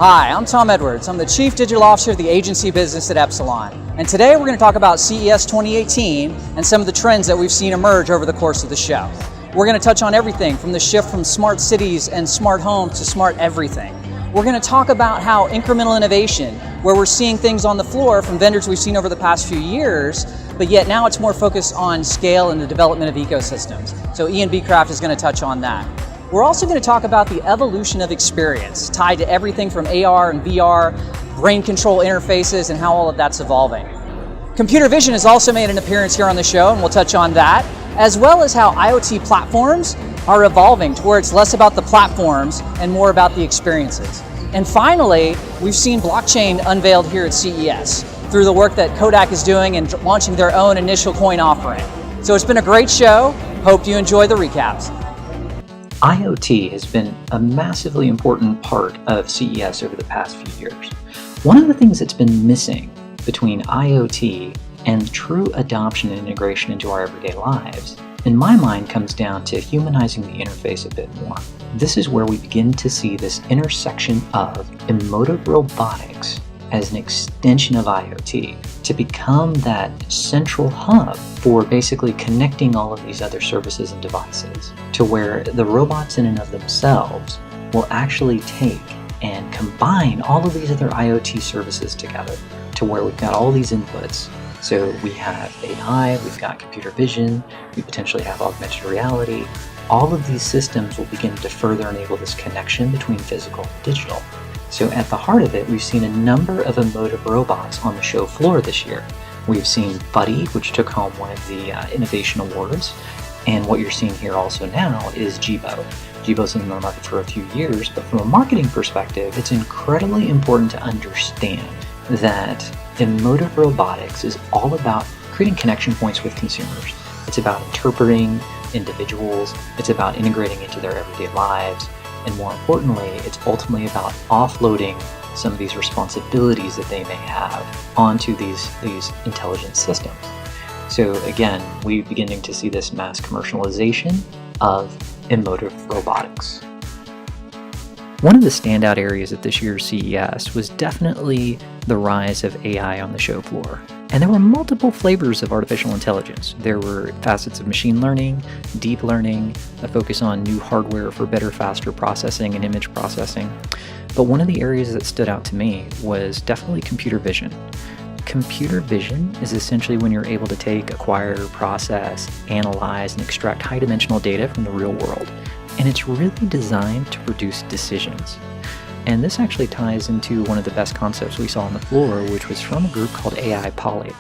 Hi, I'm Tom Edwards. I'm the Chief Digital Officer of the agency business at Epsilon. And today we're going to talk about CES 2018 and some of the trends that we've seen emerge over the course of the show. We're going to touch on everything from the shift from smart cities and smart homes to smart everything. We're going to talk about how incremental innovation, where we're seeing things on the floor from vendors we've seen over the past few years, but yet now it's more focused on scale and the development of ecosystems. So Ian Beacraft is going to touch on that. We're also going to talk about the evolution of experience tied to everything from AR and VR, brain control interfaces, and how all of that's evolving. Computer vision has also made an appearance here on the show, and we'll touch on that, as well as how IoT platforms are evolving to where it's less about the platforms and more about the experiences. And finally, we've seen blockchain unveiled here at CES through the work that Kodak is doing and launching their own initial coin offering. So it's been a great show. Hope you enjoy the recaps. IoT has been a massively important part of CES over the past few years. One of the things that's been missing between IoT and true adoption and integration into our everyday lives, in my mind, comes down to humanizing the interface a bit more. This is where we begin to see this intersection of emotive robotics as an extension of IoT to become that central hub for basically connecting all of these other services and devices to where the robots in and of themselves will actually take and combine all of these other IoT services together to where we've got all these inputs. So we have AI, we've got computer vision, we potentially have augmented reality. All of these systems will begin to further enable this connection between physical and digital. So at the heart of it, we've seen a number of emotive robots on the show floor this year. We've seen Buddy, which took home one of the Innovation Awards. And what you're seeing here also now is Jibo. Jibo's been in the market for a few years, but from a marketing perspective, it's incredibly important to understand that emotive robotics is all about creating connection points with consumers. It's about interpreting individuals. It's about integrating into their everyday lives. And more importantly, it's ultimately about offloading some of these responsibilities that they may have onto these intelligent systems. So again, we're beginning to see this mass commercialization of emotive robotics. One of the standout areas at this year's CES was definitely the rise of AI on the show floor. And there were multiple flavors of artificial intelligence. There were facets of machine learning, deep learning, a focus on new hardware for better, faster processing and image processing. But one of the areas that stood out to me was definitely computer vision. Computer vision is essentially when you're able to take, acquire, process, analyze, and extract high-dimensional data from the real world. And it's really designed to produce decisions. And this actually ties into one of the best concepts we saw on the floor, which was from a group called AI Poly.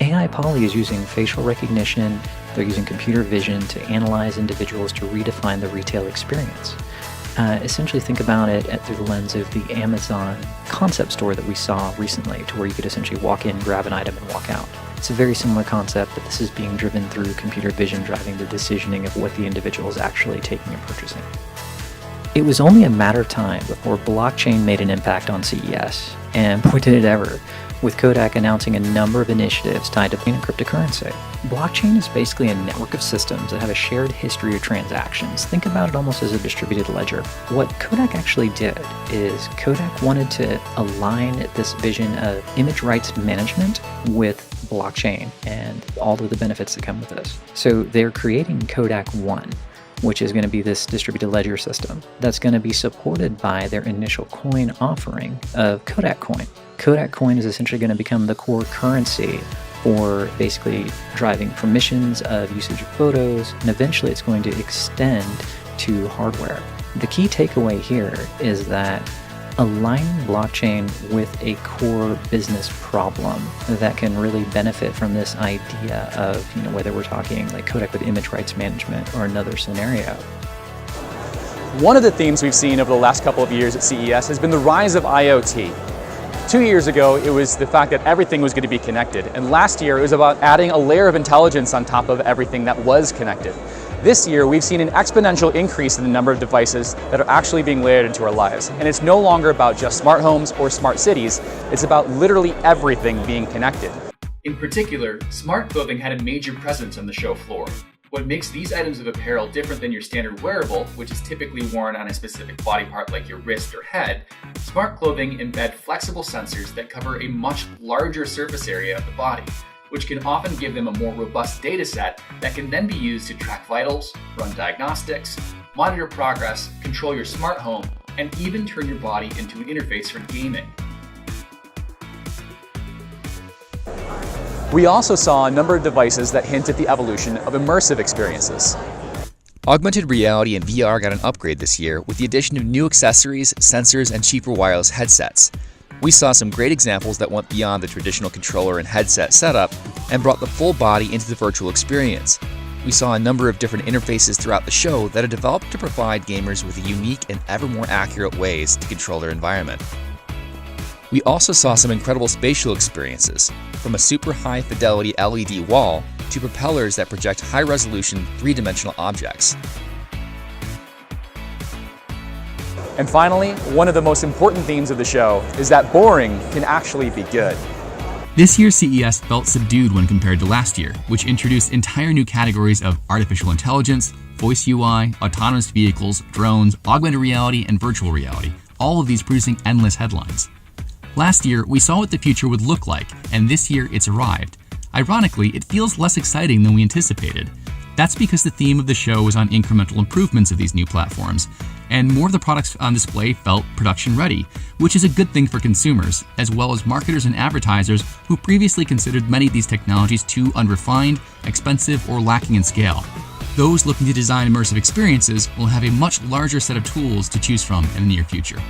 AI Poly is using facial recognition, they're using computer vision to analyze individuals to redefine the retail experience. Essentially think about it through the lens of the Amazon concept store that we saw recently, to where you could essentially walk in, grab an item, and walk out. It's a very similar concept, but this is being driven through computer vision, driving the decisioning of what the individual is actually taking and purchasing. It was only a matter of time before blockchain made an impact on CES, and boy did it ever, with Kodak announcing a number of initiatives tied to cryptocurrency. Blockchain is basically a network of systems that have a shared history of transactions. Think about it almost as a distributed ledger. What Kodak actually did is Kodak wanted to align this vision of image rights management with blockchain and all of the benefits that come with this. So they're creating Kodak One, which is going to be this distributed ledger system that's going to be supported by their initial coin offering of Kodak Coin. Kodak Coin is essentially going to become the core currency for basically driving permissions of usage of photos, and eventually it's going to extend to hardware. The key takeaway here is that aligning blockchain with a core business problem that can really benefit from this idea of, whether we're talking like Kodak with image rights management or another scenario. One of the themes we've seen over the last couple of years at CES has been the rise of IoT. 2 years ago, it was the fact that everything was going to be connected. And last year, it was about adding a layer of intelligence on top of everything that was connected. This year, we've seen an exponential increase in the number of devices that are actually being layered into our lives. And it's no longer about just smart homes or smart cities. It's about literally everything being connected. In particular, smart clothing had a major presence on the show floor. What makes these items of apparel different than your standard wearable, which is typically worn on a specific body part like your wrist or head, smart clothing embed flexible sensors that cover a much larger surface area of the body, which can often give them a more robust data set that can then be used to track vitals, run diagnostics, monitor progress, control your smart home, and even turn your body into an interface for gaming. We also saw a number of devices that hint at the evolution of immersive experiences. Augmented reality and VR got an upgrade this year with the addition of new accessories, sensors, and cheaper wireless headsets. We saw some great examples that went beyond the traditional controller and headset setup and brought the full body into the virtual experience. We saw a number of different interfaces throughout the show that are developed to provide gamers with unique and ever more accurate ways to control their environment. We also saw some incredible spatial experiences, from a super high fidelity LED wall to propellers that project high resolution three-dimensional objects. And finally, one of the most important themes of the show is that boring can actually be good. This year's CES felt subdued when compared to last year, which introduced entire new categories of artificial intelligence, voice UI, autonomous vehicles, drones, augmented reality, and virtual reality, all of these producing endless headlines. Last year, we saw what the future would look like, and this year it's arrived. Ironically, it feels less exciting than we anticipated. That's because the theme of the show was on incremental improvements of these new platforms, and more of the products on display felt production ready, which is a good thing for consumers, as well as marketers and advertisers who previously considered many of these technologies too unrefined, expensive, or lacking in scale. Those looking to design immersive experiences will have a much larger set of tools to choose from in the near future.